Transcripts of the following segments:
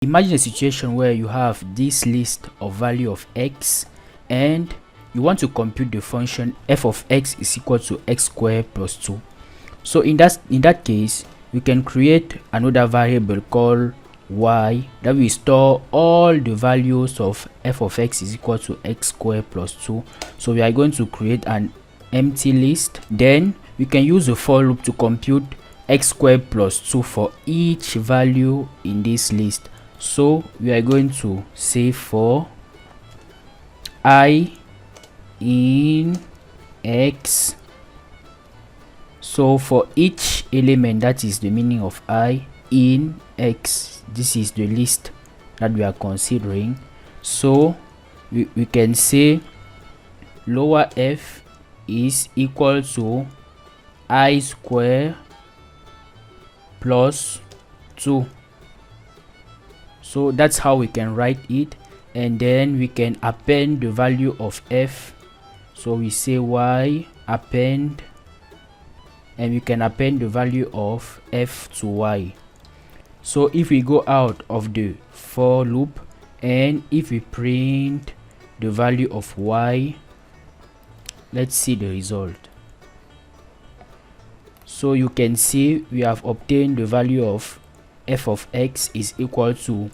Imagine a situation where you have this list of value of x and you want to compute the function f of x is equal to x squared plus 2. So in that case, we can create another variable called y that will store all the values of f of x is equal to x squared plus 2. So we are going to create an empty list. Then we can use a for loop to compute x squared plus 2 for each value in this list. So we are going to say for I in x, so for each element, that is the meaning of I in x, this is the list that we are considering. So we can say lower f is equal to I square plus 2. So that's how we can write it, and then we can append the value of f. So we say y append, and we can append the value of f to y. So if we go out of the for loop and if we print the value of y, let's see the result. So you can see we have obtained the value of f of x is equal to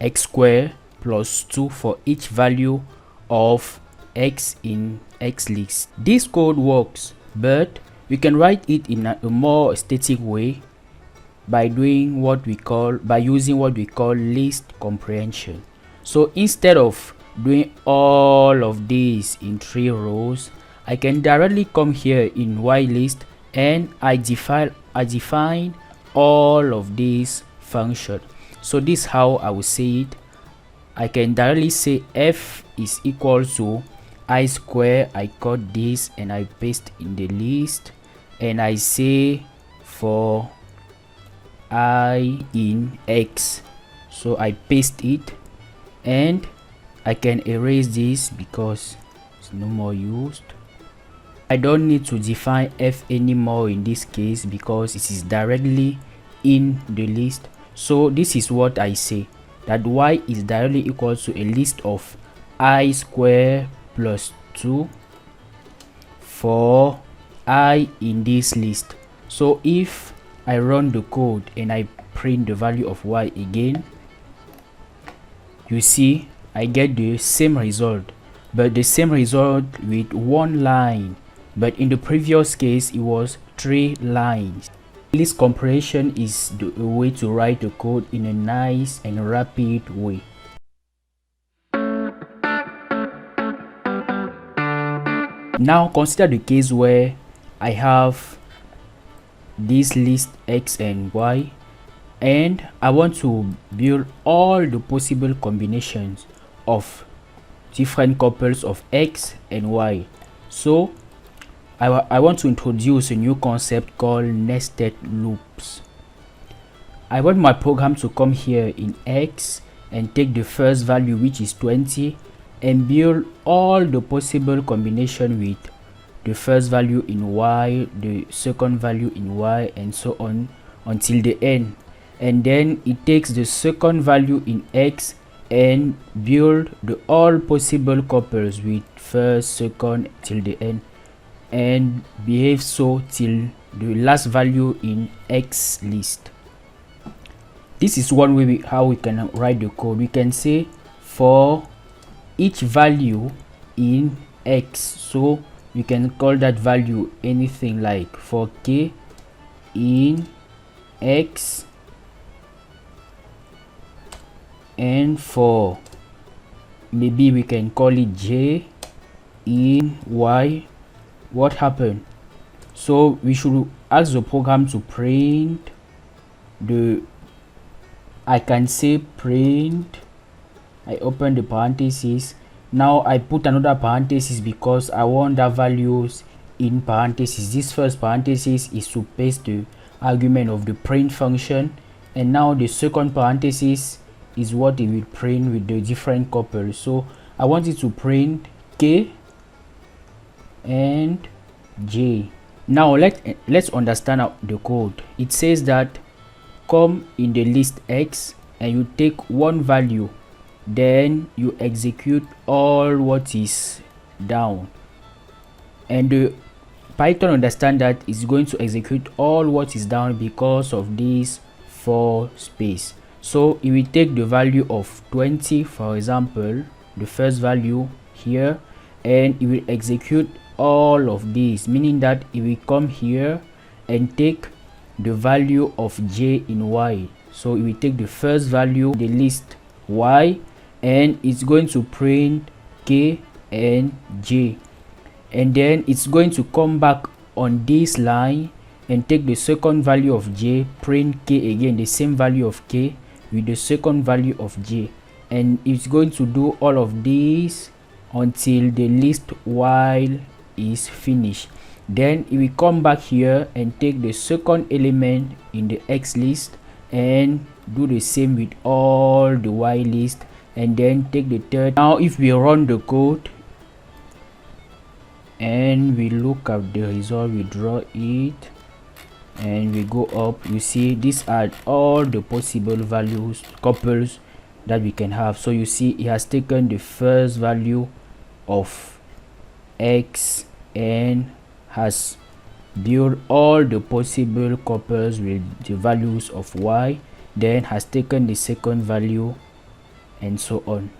x squared plus 2 for each value of x in x list. This code works, but we can write it in a more static way by using what we call list comprehension. So instead of doing all of these in 3 rows, I can directly come here in y list and I define all of these functions. So this is how I will say it. I can directly say f is equal to I square. I cut this and I paste in the list, and I say for I in x, so I paste it, and I can erase this because it's no more used. I don't need to define f anymore in this case because it is directly in the list. So this is what I say, that y is directly equal to a list of I square plus 2 for I in this list. So if I run the code and I print the value of y again, you see I get the same result, but the same result with 1 line, but in the previous case it was 3 lines. List comprehension is the way to write the code in a nice and rapid way. Now consider the case where I have this list x and y, and I want to build all the possible combinations of different couples of x and y. So I want to introduce a new concept called nested loops. I want my program to come here in x and take the first value, which is 20, and build all the possible combination with the first value in y, the second value in y, and so on until the end. And then it takes the second value in x and build the all possible couples with first, second till the end, and behave so till the last value in x list. This is one way how we can write the code. We can say for each value in x, so we can call that value anything, like for k in x, and for maybe we can call it j in y. What happened? So we should ask the program to print the, I can say print, I open the parentheses. Now I put another parenthesis because I want the values in parentheses. This first parenthesis is to paste the argument of the print function, and now the second parenthesis is what it will print with the different couples. So I want it to print k and j. Now let's understand the code. It says that come in the list x and you take one value, then you execute all what is down, and the Python understand that it's going to execute all what is down because of this for space. So it will take the value of 20, for example, the first value here, and it will execute all of these, meaning that it will come here and take the value of j in y. So it will take the first value, the list y, and it's going to print k and j, and then it's going to come back on this line and take the second value of j, print k again, the same value of k with the second value of j, and it's going to do all of this until the list while is finished. Then it will come back here and take the second element in the x list and do the same with all the y list, and then take the third. Now if we run the code and we look at the result, we draw it and we go up, you see these are all the possible values, couples that we can have. So you see it has taken the first value of x and has built all the possible couples with the values of y, then has taken the second value, and so on.